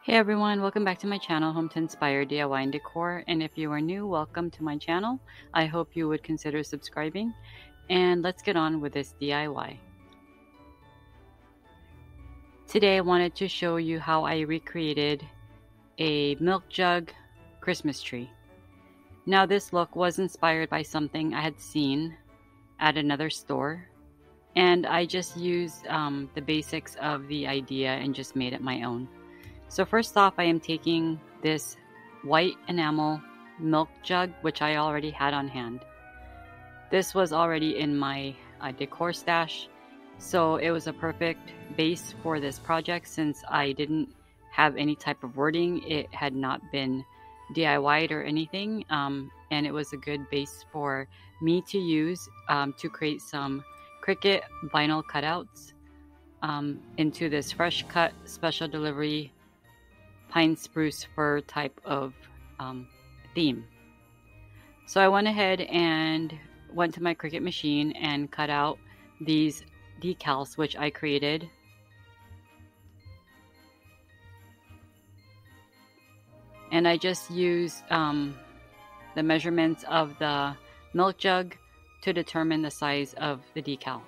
Hey everyone, welcome back to my channel, Home to Inspire DIY and Decor. And if you are new, welcome to my channel. I hope you would consider subscribing. And let's get on with this DIY. Today I wanted to show you how I recreated a milk jug Christmas tree. Now this look was inspired by something I had seen at another store. And I just used the basics of the idea and just made it my own. So first off, I am taking this white enamel milk jug, which I already had on hand. This was already in my decor stash, so it was a perfect base for this project since I didn't have any type of wording. It had not been DIY'd or anything, and it was a good base for me to use to create some cricut vinyl cutouts into this fresh cut special delivery pine spruce fir type of theme. So I went ahead and went to my Cricut machine and cut out these decals, which I created. And I just used the measurements of the milk jug to determine the size of the decal.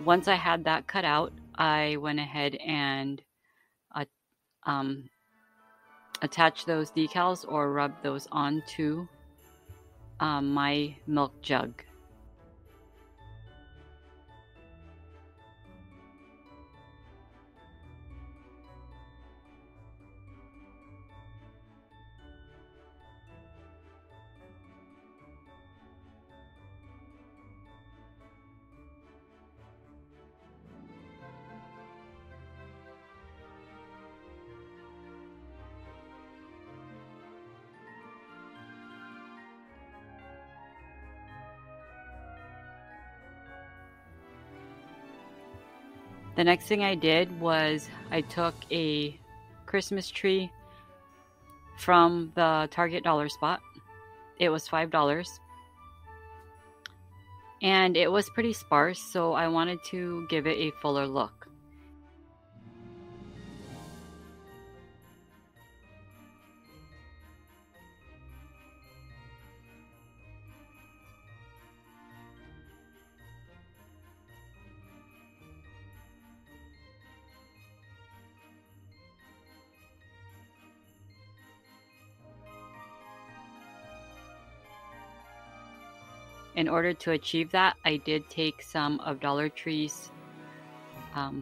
Once I had that cut out, I went ahead and attach those decals or rub those onto my milk jug. The next thing I did was I took a Christmas tree from the Target dollar spot. It was $5 and it was pretty sparse, so I wanted to give it a fuller look. In order to achieve that, I did take some of Dollar Tree's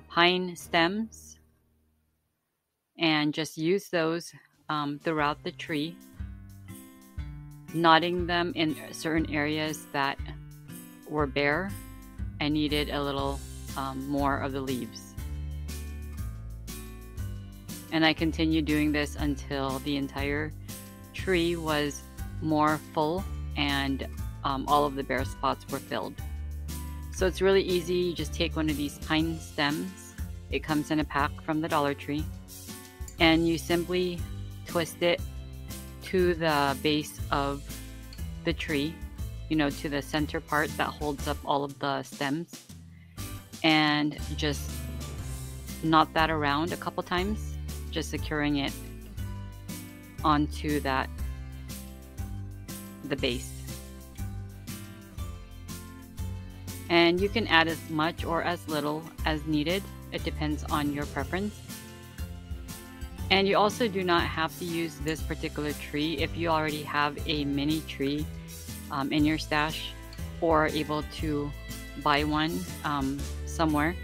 pine stems and just use those throughout the tree, knotting them in certain areas that were bare and needed a little more of the leaves. And I continued doing this until the entire tree was more full and all of the bare spots were filled. So it's really easy. You just take one of these pine stems. It comes in a pack from the Dollar Tree, and you simply twist it to the base of the tree, you know, to the center part that holds up all of the stems, and just knot that around a couple times, just securing it onto the base. And you can add as much or as little as needed. It depends on your preference. And you also do not have to use this particular tree if you already have a mini tree in your stash or able to buy one somewhere.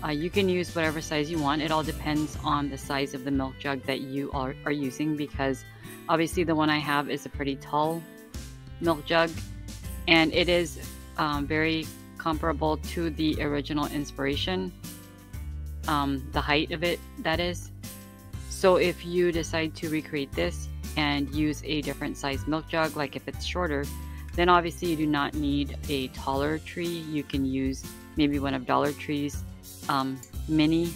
You can use whatever size you want. It all depends on the size of the milk jug that you are using, because obviously the one I have is a pretty tall milk jug, and it is very comparable to the original inspiration, the height of it, that is. So if you decide to recreate this and use a different size milk jug, like if it's shorter, then obviously you do not need a taller tree. You can use maybe one of Dollar Tree's mini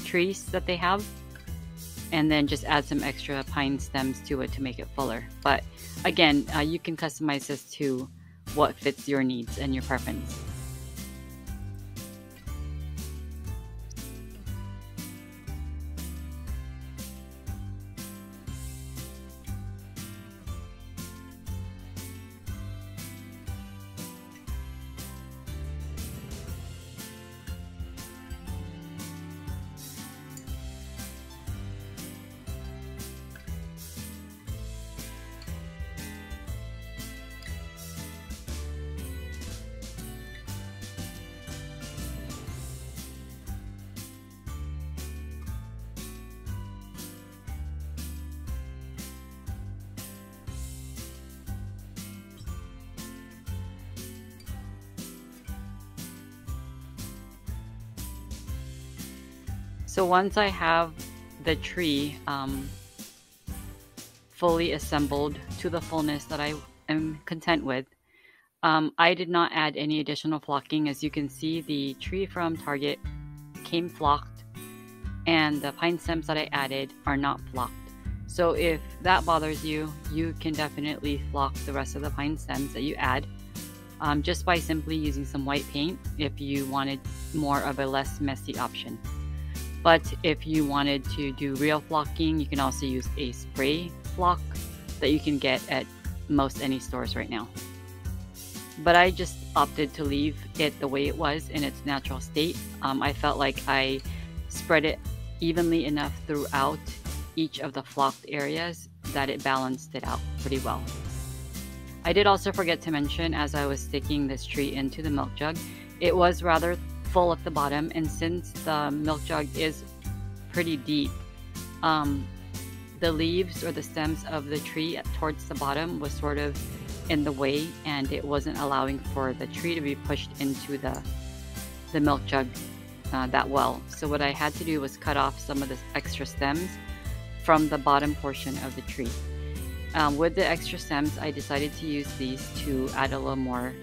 trees that they have, and then just add some extra pine stems to it to make it fuller. But again, you can customize this to what fits your needs and your preference. So once I have the tree fully assembled to the fullness that I am content with, I did not add any additional flocking. As you can see, the tree from Target came flocked, and the pine stems that I added are not flocked. So if that bothers you, you can definitely flock the rest of the pine stems that you add, just by simply using some white paint if you wanted more of a less messy option. But if you wanted to do real flocking, you can also use a spray flock that you can get at most any stores right now. But I just opted to leave it the way it was in its natural state. I felt like I spread it evenly enough throughout each of the flocked areas that it balanced it out pretty well. I did also forget to mention, as I was sticking this tree into the milk jug, it was rather full at the bottom, and since the milk jug is pretty deep, the leaves or the stems of the tree towards the bottom was sort of in the way, and it wasn't allowing for the tree to be pushed into the milk jug that well. So what I had to do was cut off some of the extra stems from the bottom portion of the tree. With the extra stems, I decided to use these to add a little more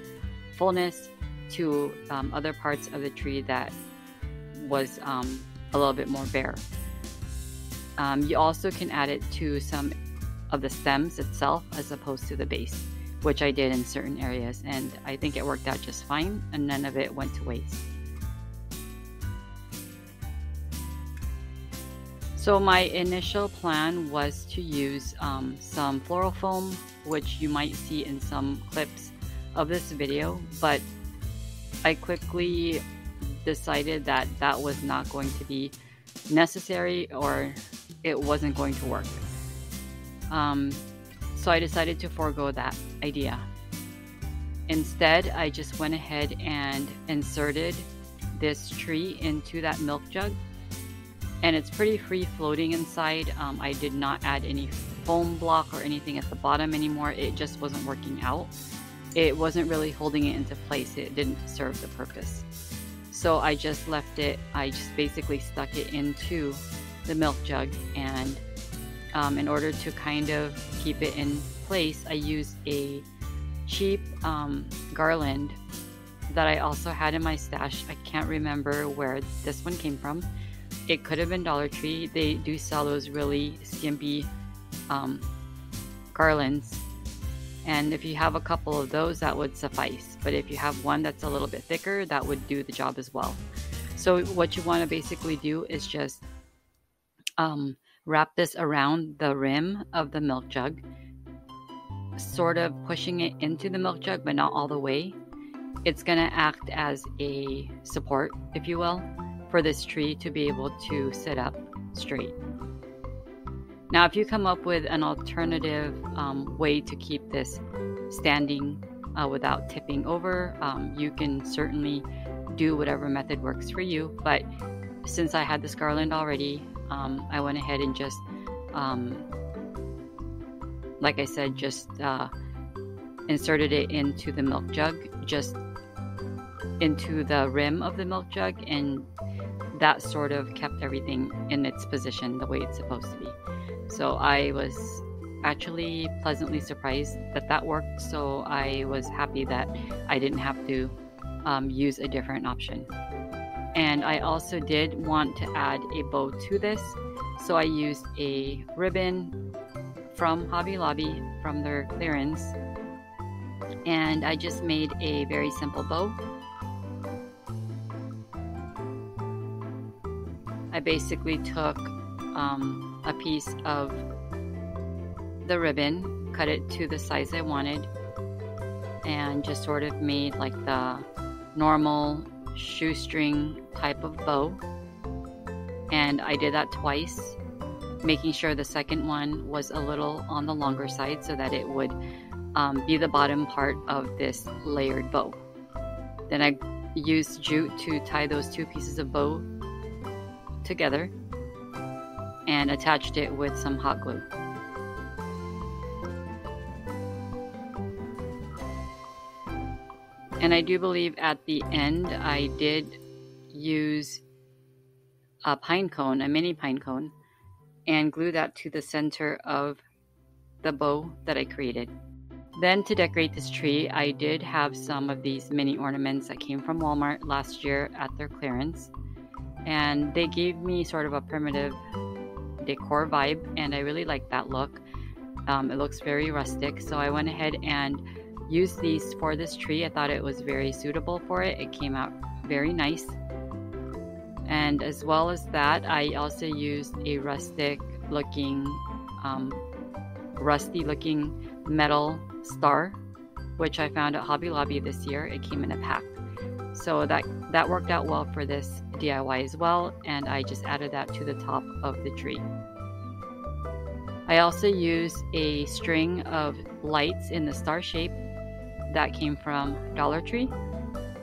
fullness to other parts of the tree that was a little bit more bare. You also can add it to some of the stems itself as opposed to the base, which I did in certain areas, and I think it worked out just fine and none of it went to waste. So my initial plan was to use some floral foam, which you might see in some clips of this video, but I quickly decided that that was not going to be necessary, or it wasn't going to work. So I decided to forego that idea. Instead, I just went ahead and inserted this tree into that milk jug, and it's pretty free floating inside. I did not add any foam block or anything at the bottom anymore. It just wasn't working out. It wasn't really holding it into place. It didn't serve the purpose. So I just left it. I just basically stuck it into the milk jug, and in order to kind of keep it in place, I used a cheap garland that I also had in my stash. I can't remember where this one came from. It could have been Dollar Tree. They do sell those really skimpy garlands, and if you have a couple of those, that would suffice. But if you have one that's a little bit thicker, that would do the job as well. So what you want to basically do is just wrap this around the rim of the milk jug, sort of pushing it into the milk jug, but not all the way. It's going to act as a support, if you will, for this tree to be able to sit up straight. Now, if you come up with an alternative way to keep this standing without tipping over, you can certainly do whatever method works for you. But since I had this garland already, I went ahead and just, like I said, just inserted it into the milk jug, just into the rim of the milk jug, and that sort of kept everything in its position the way it's supposed to be. So I was actually pleasantly surprised that that worked, so I was happy that I didn't have to use a different option. And I also did want to add a bow to this, so I used a ribbon from Hobby Lobby from their clearance, and I just made a very simple bow. I basically took a piece of the ribbon, cut it to the size I wanted, and just sort of made like the normal shoestring type of bow. And I did that twice, making sure the second one was a little on the longer side so that it would be the bottom part of this layered bow. Then I used jute to tie those two pieces of bow together and attached it with some hot glue. And I do believe at the end I did use a pine cone, a mini pine cone, and glue that to the center of the bow that I created. Then to decorate this tree, I did have some of these mini ornaments that came from Walmart last year at their clearance. And they gave me sort of a primitive decor vibe, and I really like that look. It looks very rustic, so I went ahead and used these for this tree. I thought it was very suitable for it. It came out very nice. And as well as that, I also used a rusty looking metal star, which I found at Hobby Lobby this year. It came in a pack. So that worked out well for this DIY as well, and I just added that to the top of the tree. I also used a string of lights in the star shape that came from Dollar Tree.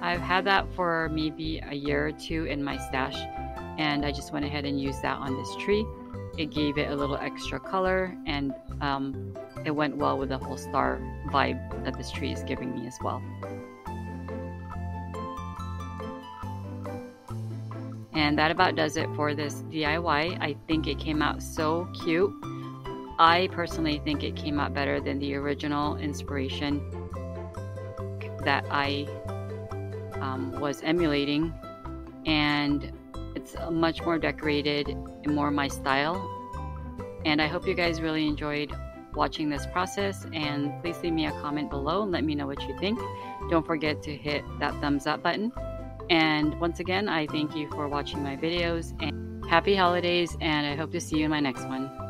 I've had that for maybe a year or two in my stash, and I just went ahead and used that on this tree. It gave it a little extra color, and it went well with the whole star vibe that this tree is giving me as well. And that about does it for this DIY. I think it came out so cute. I personally think it came out better than the original inspiration that I was emulating, and it's much more decorated and more my style. And I hope you guys really enjoyed watching this process, and please leave me a comment below and let me know what you think. Don't forget to hit that thumbs up button. And once again, I thank you for watching my videos, and happy holidays, and I hope to see you in my next one.